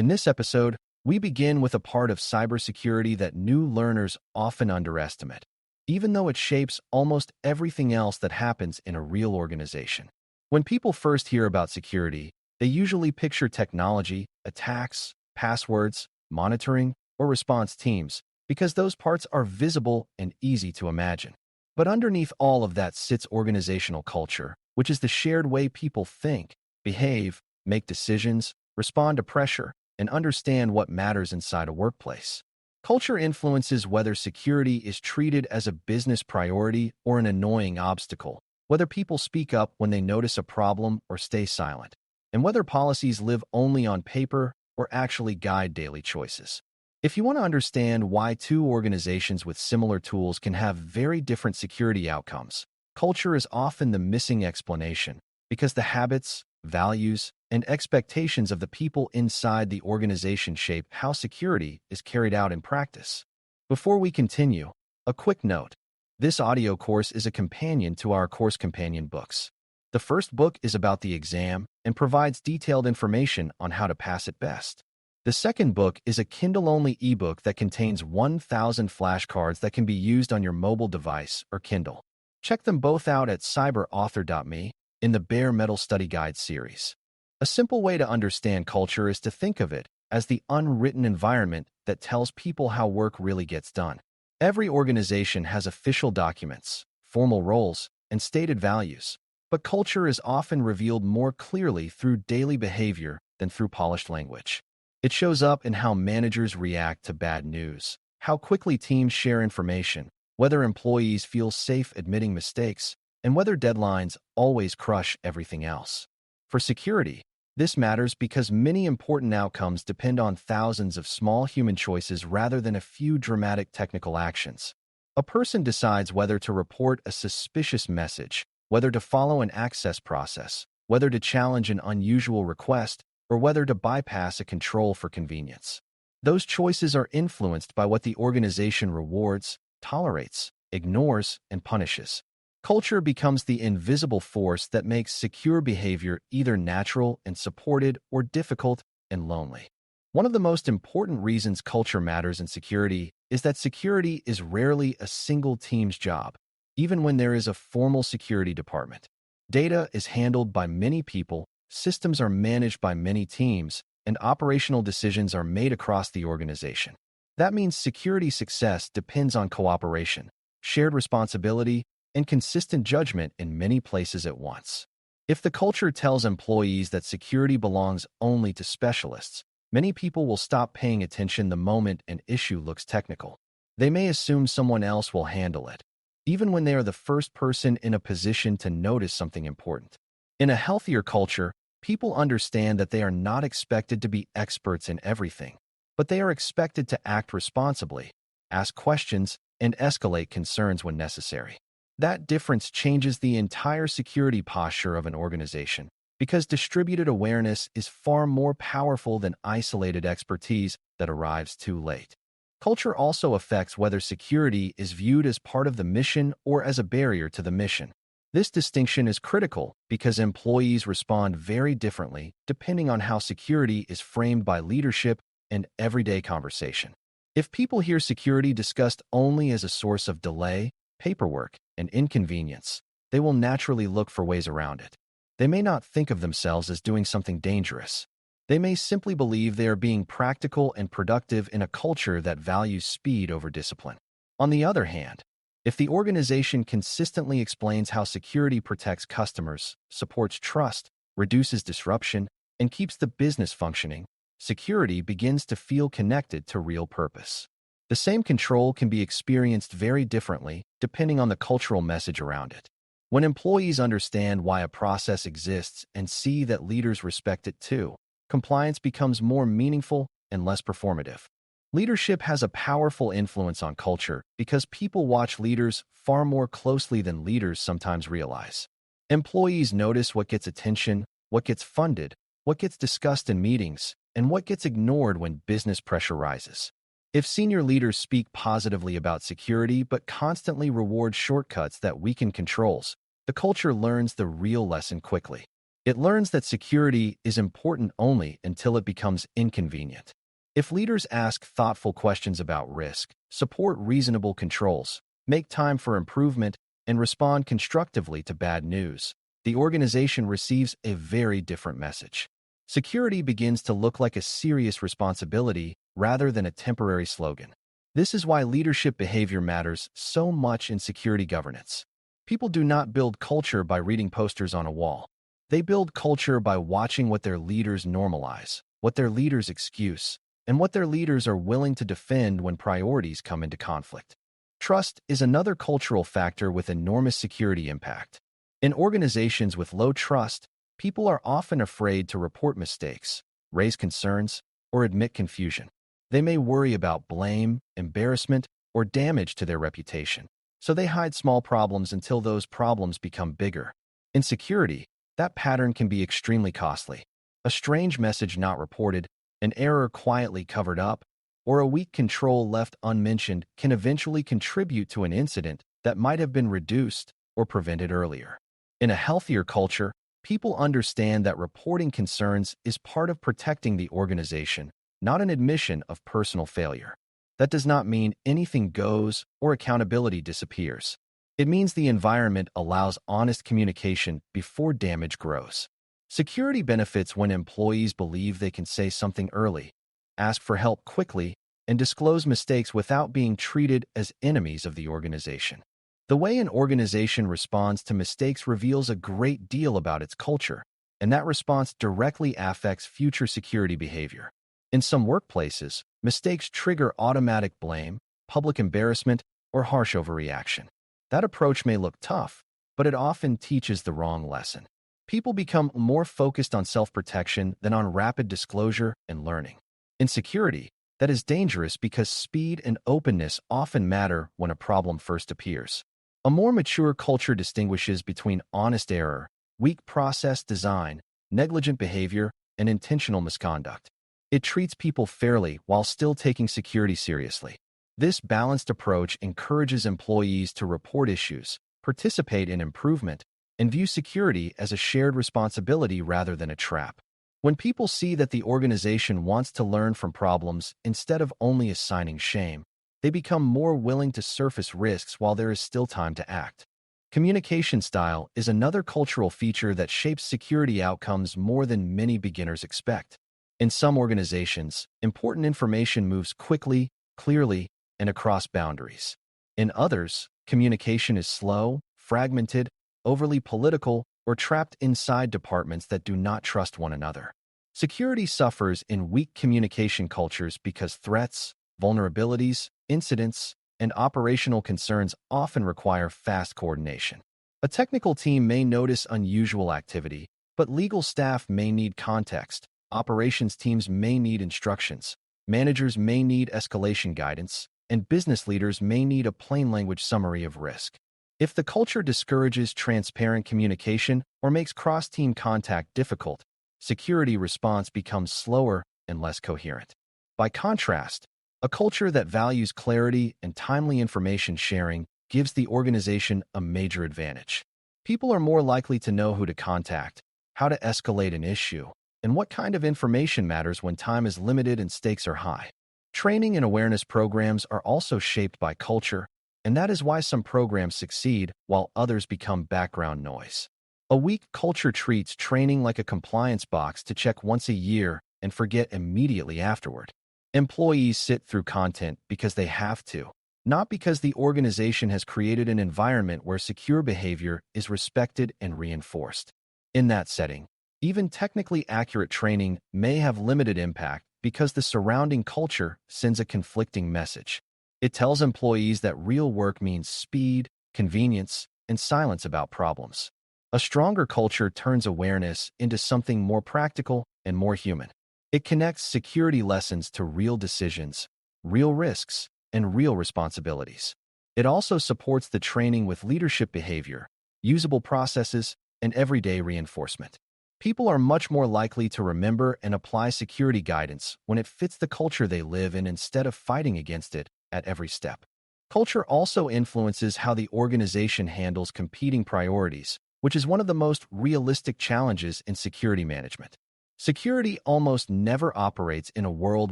In this episode, we begin with a part of cybersecurity that new learners often underestimate, even though it shapes almost everything else that happens in a real organization. When people first hear about security, they usually picture technology, attacks, passwords, monitoring, or response teams, because those parts are visible and easy to imagine. But underneath all of that sits organizational culture, which is the shared way people think, behave, make decisions, respond to pressure, and understand what matters inside a workplace. Culture influences whether security is treated as a business priority or an annoying obstacle, whether people speak up when they notice a problem or stay silent, and whether policies live only on paper or actually guide daily choices. If you want to understand why two organizations with similar tools can have very different security outcomes, culture is often the missing explanation, because the habits, values, and expectations of the people inside the organization shape how security is carried out in practice. Before we continue, a quick note. This audio course is a companion to our course companion books. The first book is about the exam and provides detailed information on how to pass it best. The second book is a Kindle-only ebook that contains 1,000 flashcards that can be used on your mobile device or Kindle. Check them both out at cyberauthor.me in the Bare Metal Study Guide series. A simple way to understand culture is to think of it as the unwritten environment that tells people how work really gets done. Every organization has official documents, formal roles, and stated values, but culture is often revealed more clearly through daily behavior than through polished language. It shows up in how managers react to bad news, how quickly teams share information, whether employees feel safe admitting mistakes, and whether deadlines always crush everything else. For security, this matters because many important outcomes depend on thousands of small human choices rather than a few dramatic technical actions. A person decides whether to report a suspicious message, whether to follow an access process, whether to challenge an unusual request, or whether to bypass a control for convenience. Those choices are influenced by what the organization rewards, tolerates, ignores, and punishes. Culture becomes the invisible force that makes secure behavior either natural and supported or difficult and lonely. One of the most important reasons culture matters in security is that security is rarely a single team's job, even when there is a formal security department. Data is handled by many people, systems are managed by many teams, and operational decisions are made across the organization. That means security success depends on cooperation, shared responsibility, and consistent judgment in many places at once. If the culture tells employees that security belongs only to specialists, many people will stop paying attention the moment an issue looks technical. They may assume someone else will handle it, even when they are the first person in a position to notice something important. In a healthier culture, people understand that they are not expected to be experts in everything, but they are expected to act responsibly, ask questions, and escalate concerns when necessary. That difference changes the entire security posture of an organization, because distributed awareness is far more powerful than isolated expertise that arrives too late. Culture also affects whether security is viewed as part of the mission or as a barrier to the mission. This distinction is critical because employees respond very differently depending on how security is framed by leadership and everyday conversation. If people hear security discussed only as a source of delay, paperwork, and inconvenience, they will naturally look for ways around it. They may not think of themselves as doing something dangerous. They may simply believe they are being practical and productive in a culture that values speed over discipline. On the other hand, if the organization consistently explains how security protects customers, supports trust, reduces disruption, and keeps the business functioning, security begins to feel connected to real purpose. The same control can be experienced very differently depending on the cultural message around it. When employees understand why a process exists and see that leaders respect it too, compliance becomes more meaningful and less performative. Leadership has a powerful influence on culture because people watch leaders far more closely than leaders sometimes realize. Employees notice what gets attention, what gets funded, what gets discussed in meetings, and what gets ignored when business pressure rises. If senior leaders speak positively about security but constantly reward shortcuts that weaken controls, the culture learns the real lesson quickly. It learns that security is important only until it becomes inconvenient. If leaders ask thoughtful questions about risk, support reasonable controls, make time for improvement, and respond constructively to bad news, the organization receives a very different message. Security begins to look like a serious responsibility rather than a temporary slogan. This is why leadership behavior matters so much in security governance. People do not build culture by reading posters on a wall. They build culture by watching what their leaders normalize, what their leaders excuse, and what their leaders are willing to defend when priorities come into conflict. Trust is another cultural factor with enormous security impact. In organizations with low trust, people are often afraid to report mistakes, raise concerns, or admit confusion. They may worry about blame, embarrassment, or damage to their reputation, so they hide small problems until those problems become bigger. In security, that pattern can be extremely costly. A strange message not reported, an error quietly covered up, or a weak control left unmentioned can eventually contribute to an incident that might have been reduced or prevented earlier. In a healthier culture, people understand that reporting concerns is part of protecting the organization, not an admission of personal failure. That does not mean anything goes or accountability disappears. It means the environment allows honest communication before damage grows. Security benefits when employees believe they can say something early, ask for help quickly, and disclose mistakes without being treated as enemies of the organization. The way an organization responds to mistakes reveals a great deal about its culture, and that response directly affects future security behavior. In some workplaces, mistakes trigger automatic blame, public embarrassment, or harsh overreaction. That approach may look tough, but it often teaches the wrong lesson. People become more focused on self-protection than on rapid disclosure and learning. In security, that is dangerous because speed and openness often matter when a problem first appears. A more mature culture distinguishes between honest error, weak process design, negligent behavior, and intentional misconduct. It treats people fairly while still taking security seriously. This balanced approach encourages employees to report issues, participate in improvement, and view security as a shared responsibility rather than a trap. When people see that the organization wants to learn from problems instead of only assigning shame, they become more willing to surface risks while there is still time to act. Communication style is another cultural feature that shapes security outcomes more than many beginners expect. In some organizations, important information moves quickly, clearly, and across boundaries. In others, communication is slow, fragmented, overly political, or trapped inside departments that do not trust one another. Security suffers in weak communication cultures because threats, vulnerabilities, incidents, and operational concerns often require fast coordination. A technical team may notice unusual activity, but legal staff may need context, operations teams may need instructions, managers may need escalation guidance, and business leaders may need a plain language summary of risk. If the culture discourages transparent communication or makes cross-team contact difficult, security response becomes slower and less coherent. By contrast, a culture that values clarity and timely information sharing gives the organization a major advantage. People are more likely to know who to contact, how to escalate an issue, and what kind of information matters when time is limited and stakes are high. Training and awareness programs are also shaped by culture, and that is why some programs succeed while others become background noise. A weak culture treats training like a compliance box to check once a year and forget immediately afterward. Employees sit through content because they have to, not because the organization has created an environment where secure behavior is respected and reinforced. In that setting, even technically accurate training may have limited impact because the surrounding culture sends a conflicting message. It tells employees that real work means speed, convenience, and silence about problems. A stronger culture turns awareness into something more practical and more human. It connects security lessons to real decisions, real risks, and real responsibilities. It also supports the training with leadership behavior, usable processes, and everyday reinforcement. People are much more likely to remember and apply security guidance when it fits the culture they live in instead of fighting against it at every step. Culture also influences how the organization handles competing priorities, which is one of the most realistic challenges in security management. Security almost never operates in a world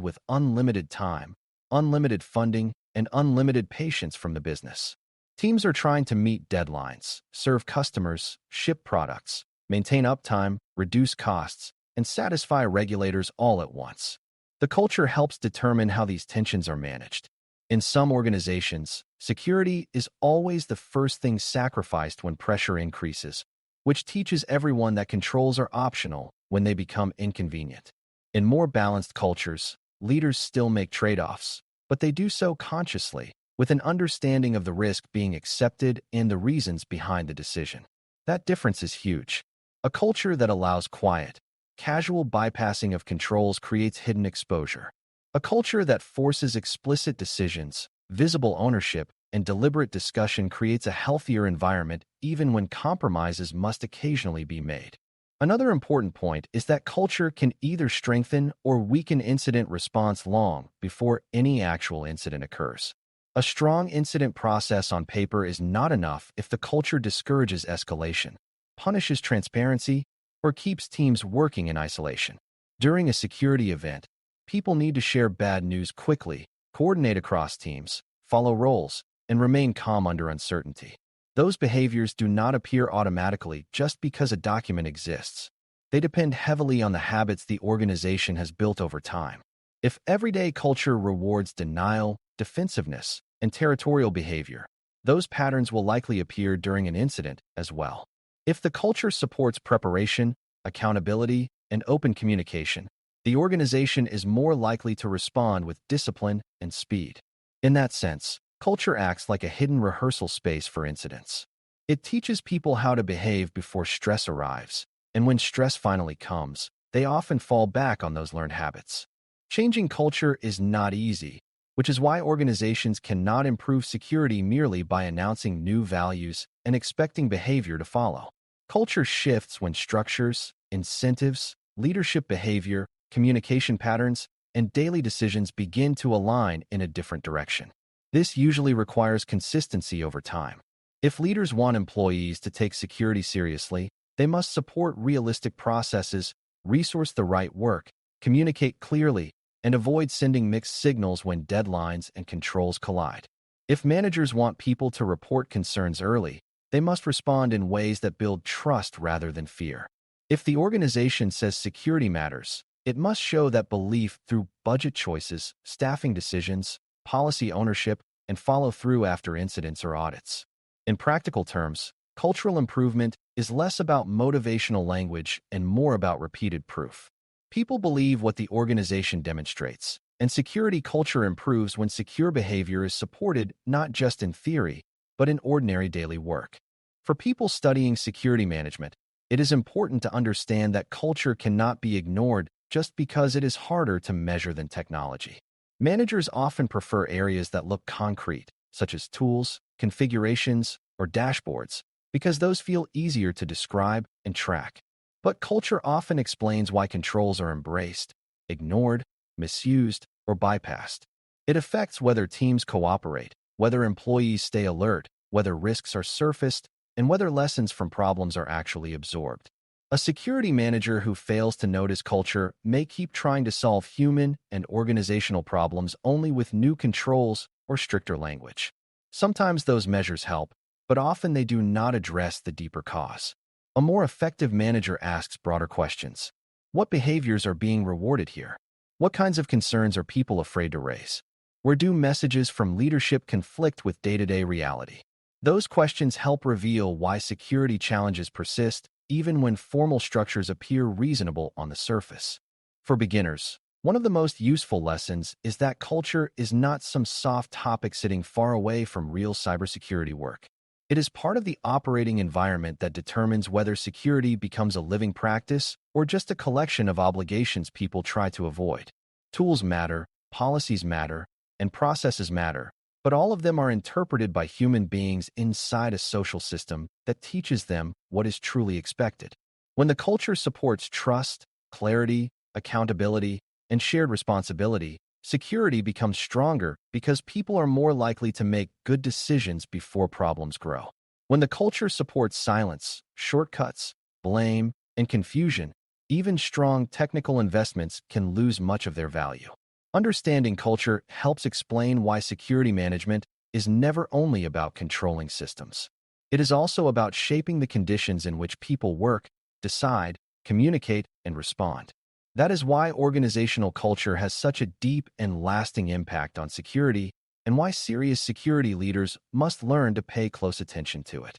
with unlimited time, unlimited funding, and unlimited patience from the business. Teams are trying to meet deadlines, serve customers, ship products, maintain uptime, reduce costs, and satisfy regulators all at once. The culture helps determine how these tensions are managed. In some organizations, security is always the first thing sacrificed when pressure increases, which teaches everyone that controls are optional when they become inconvenient. In more balanced cultures, leaders still make trade-offs, but they do so consciously, with an understanding of the risk being accepted and the reasons behind the decision. That difference is huge. A culture that allows quiet, casual bypassing of controls creates hidden exposure. A culture that forces explicit decisions, visible ownership, and deliberate discussion creates a healthier environment even when compromises must occasionally be made. Another important point is that culture can either strengthen or weaken incident response long before any actual incident occurs. A strong incident process on paper is not enough if the culture discourages escalation, punishes transparency, or keeps teams working in isolation. During a security event, people need to share bad news quickly, coordinate across teams, follow roles, and remain calm under uncertainty. Those behaviors do not appear automatically just because a document exists. They depend heavily on the habits the organization has built over time. If everyday culture rewards denial, defensiveness, and territorial behavior, those patterns will likely appear during an incident as well. If the culture supports preparation, accountability, and open communication, the organization is more likely to respond with discipline and speed. In that sense, culture acts like a hidden rehearsal space for incidents. It teaches people how to behave before stress arrives, and when stress finally comes, they often fall back on those learned habits. Changing culture is not easy, which is why organizations cannot improve security merely by announcing new values and expecting behavior to follow. Culture shifts when structures, incentives, leadership behavior, communication patterns, and daily decisions begin to align in a different direction. This usually requires consistency over time. If leaders want employees to take security seriously, they must support realistic processes, resource the right work, communicate clearly, and avoid sending mixed signals when deadlines and controls collide. If managers want people to report concerns early, they must respond in ways that build trust rather than fear. If the organization says security matters, it must show that belief through budget choices, staffing decisions, policy ownership, and follow through after incidents or audits. In practical terms, cultural improvement is less about motivational language and more about repeated proof. People believe what the organization demonstrates, and security culture improves when secure behavior is supported not just in theory, but in ordinary daily work. For people studying security management, it is important to understand that culture cannot be ignored just because it is harder to measure than technology. Managers often prefer areas that look concrete, such as tools, configurations, or dashboards, because those feel easier to describe and track. But culture often explains why controls are embraced, ignored, misused, or bypassed. It affects whether teams cooperate, whether employees stay alert, whether risks are surfaced, and whether lessons from problems are actually absorbed. A security manager who fails to notice culture may keep trying to solve human and organizational problems only with new controls or stricter language. Sometimes those measures help, but often they do not address the deeper cause. A more effective manager asks broader questions. What behaviors are being rewarded here? What kinds of concerns are people afraid to raise? Where do messages from leadership conflict with day-to-day reality? Those questions help reveal why security challenges persist even when formal structures appear reasonable on the surface. For beginners, one of the most useful lessons is that culture is not some soft topic sitting far away from real cybersecurity work. It is part of the operating environment that determines whether security becomes a living practice or just a collection of obligations people try to avoid. Tools matter, policies matter, and processes matter, but all of them are interpreted by human beings inside a social system that teaches them what is truly expected. When the culture supports trust, clarity, accountability, and shared responsibility, security becomes stronger because people are more likely to make good decisions before problems grow. When the culture supports silence, shortcuts, blame, and confusion, even strong technical investments can lose much of their value. Understanding culture helps explain why security management is never only about controlling systems. It is also about shaping the conditions in which people work, decide, communicate, and respond. That is why organizational culture has such a deep and lasting impact on security, and why serious security leaders must learn to pay close attention to it.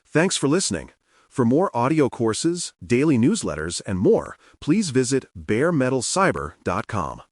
Thanks for listening. For more audio courses, daily newsletters, and more, please visit baremetalcyber.com.